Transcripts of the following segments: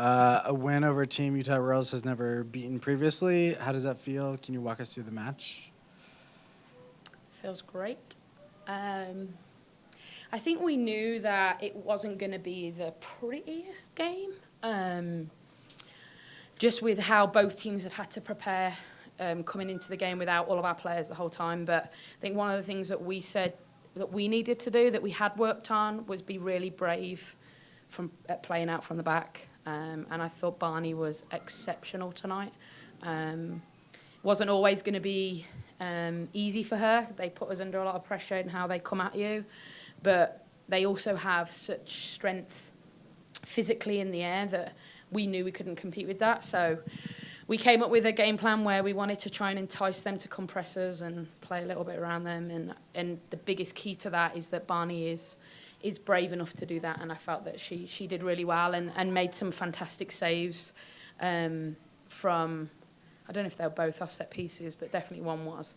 A win over a team Utah Royals has never beaten previously. How does that feel? Can you walk us through the match? Feels great. I think we knew that it wasn't going to be the prettiest game, just with how both teams had to prepare coming into the game without all of our players the whole time. But I think one of the things that we said that we needed to do, that we had worked on, was be really brave at playing out from the back. And I thought Barney was exceptional tonight. Wasn't always going to be easy for her. They put us under a lot of pressure in how they come at you. But they also have such strength physically in the air that we knew we couldn't compete with that. So we came up with a game plan where we wanted to try and entice them to compress us and play a little bit around them. And the biggest key to that is that Barney is brave enough to do that. And I felt that she did really well and made some fantastic saves from, I don't know if they were both offset pieces, but definitely one was,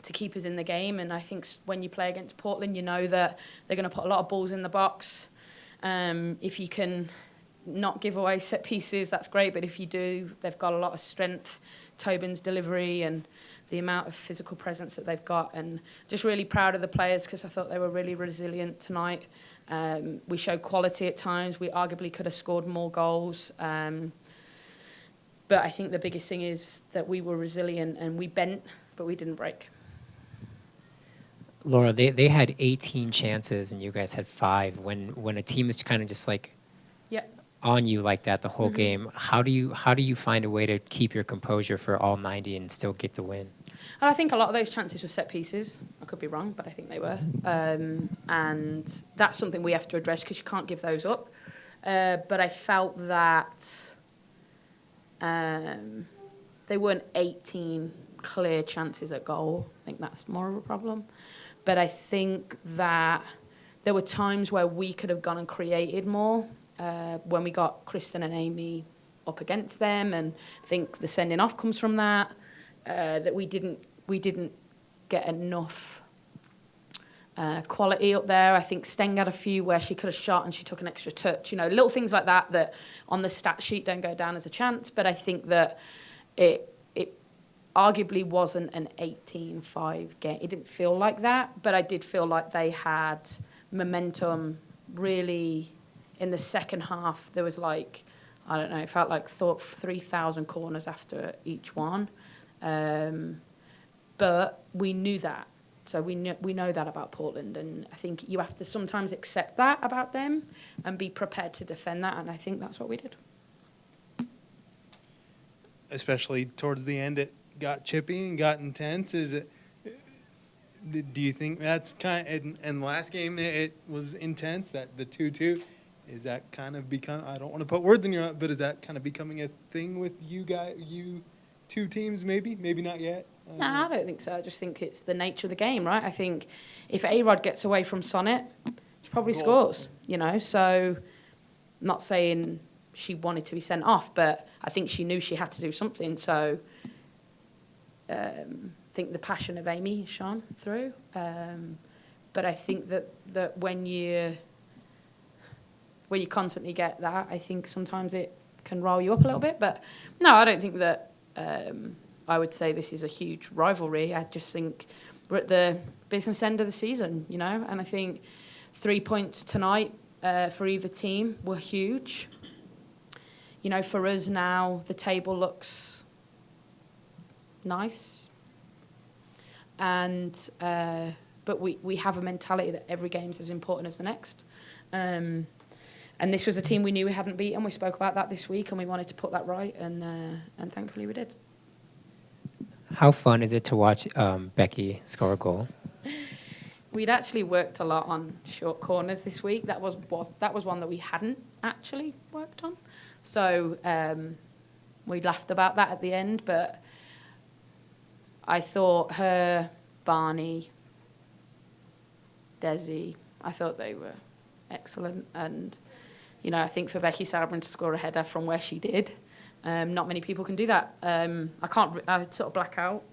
to keep us in the game. And I think when you play against Portland, you know that they're going to put a lot of balls in the box. If you can not give away set pieces, that's great. But if you do, they've got a lot of strength. Tobin's delivery and the amount of physical presence that they've got. And just really proud of the players because I thought they were really resilient tonight. We showed quality at times. We arguably could have scored more goals. But I think the biggest thing is that we were resilient and we bent, but we didn't break. Laura, they had 18 chances and you guys had 5. When a team is kind of just like on you like that the whole game, how do you find a way to keep your composure for all 90 and still get the win? And I think a lot of those chances were set pieces. I could be wrong, but I think they were. And that's something we have to address because you can't give those up. But I felt that they weren't 18 clear chances at goal. I think that's more of a problem. But I think that there were times where we could have gone and created more when we got Kristen and Amy up against them. And I think the sending off comes from that, that we didn't get enough quality up there. I think Steng had a few where she could have shot and she took an extra touch. You know, little things like that on the stat sheet don't go down as a chance. But I think that it arguably wasn't an 18-5 game. It didn't feel like that, but I did feel like they had momentum really in the second half. There was like, I don't know, it felt like 3,000 corners after each one. But we knew that. So we know that about Portland, and I think you have to sometimes accept that about them and be prepared to defend that, and I think that's what we did. Especially towards the end, it got chippy and got intense. Do you think that's kind of, in the last game it was intense, that the 2-2, is that kind of become, I don't want to put words in your mouth, but is that kind of becoming a thing with you two teams maybe not yet? No, I don't think so. I just think it's the nature of the game, right? I think if A-Rod gets away from Sonnet, she probably scores, you know. So I'm not saying she wanted to be sent off, but I think she knew she had to do something. So I think the passion of Amy shone through. But I think that when you constantly get that, I think sometimes it can roll you up a little bit. But no, I don't think that I would say this is a huge rivalry. I just think we're at the business end of the season, you know, and I think 3 points tonight for either team were huge. You know, for us now, the table looks nice. And but we have a mentality that every game's as important as the next. And this was a team we knew we hadn't beaten. We spoke about that this week, and we wanted to put that right, and thankfully we did. How fun is it to watch Becky score a goal? We'd actually worked a lot on short corners this week. That was one that we hadn't actually worked on. So we laughed about that at the end, but I thought her, Barney, Desi, I thought they were excellent. And, you know, I think for Becky Sauerbrunn to score a header from where she did, not many people can do that. I sort of black out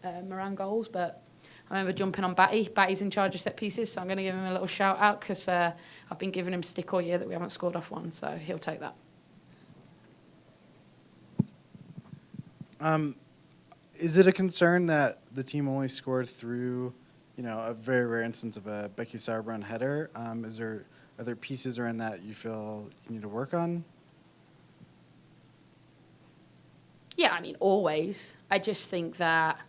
around goals, but I remember jumping on Batty. Batty's in charge of set pieces, so I'm going to give him a little shout out because I've been giving him stick all year that we haven't scored off one, so he'll take that. Is it a concern that the team only scored through, a very rare instance of a Becky Sauerbrunn header? Are there pieces around that you feel you need to work on? Yeah, I mean, always. I just think that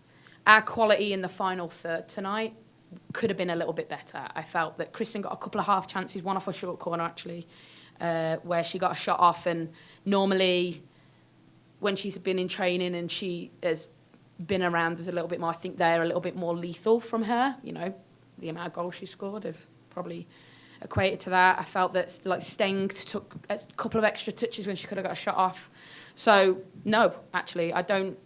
our quality in the final third tonight could have been a little bit better. I felt that Kristen got a couple of half chances, one off a short corner, actually, where she got a shot off. And normally, when she's been in training and she has been around, there's a little bit more. I think they're a little bit more lethal from her. The amount of goals she scored have probably equated to that. I felt that Steng took a couple of extra touches when she could have got a shot off. So no, actually, I don't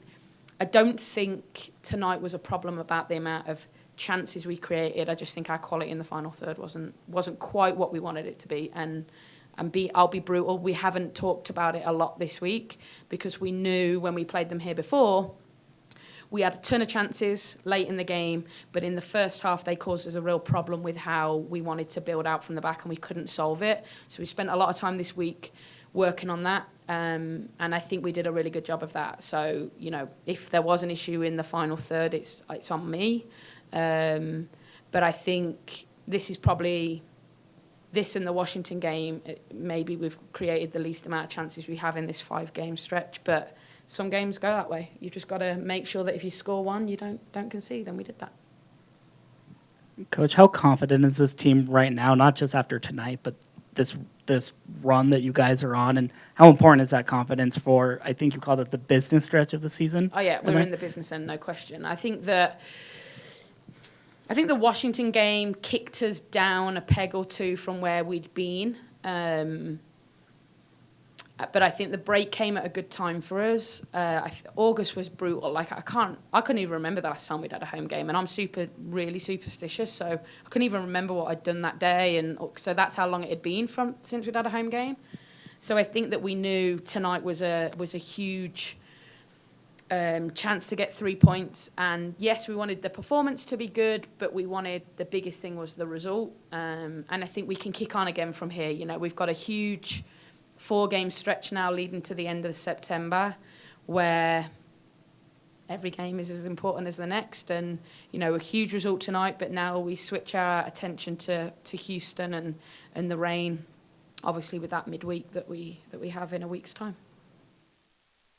think tonight was a problem about the amount of chances we created. I just think our quality in the final third wasn't quite what we wanted it to be. And I'll be brutal. We haven't talked about it a lot this week because we knew when we played them here before, we had a ton of chances late in the game, but in the first half, they caused us a real problem with how we wanted to build out from the back and we couldn't solve it. So we spent a lot of time this week working on that. And I think we did a really good job of that. So, if there was an issue in the final third, it's on me. But I think this is probably, this and the Washington game, maybe we've created the least amount of chances we have in this 5-game stretch. But some games go that way. You've just got to make sure that if you score one, you don't concede, and we did that. Coach, how confident is this team right now, not just after tonight, but this run that you guys are on, and how important is that confidence for, I think you called it the business stretch of the season? Oh yeah, we're in the business end, no question. I think the Washington game kicked us down a peg or two from where we'd been. But I think the break came at a good time for us. August was brutal. I couldn't even remember the last time we'd had a home game, and I'm really superstitious, so I couldn't even remember what I'd done that day, and so that's how long it had been since we'd had a home game. So I think that we knew tonight was a huge chance to get 3 points, and yes, we wanted the performance to be good, but the biggest thing was the result, and I think we can kick on again from here. We've got a huge 4-game stretch now leading to the end of September where every game is as important as the next, and a huge result tonight, but now we switch our attention to Houston and the rain, obviously with that midweek that we have in a week's time.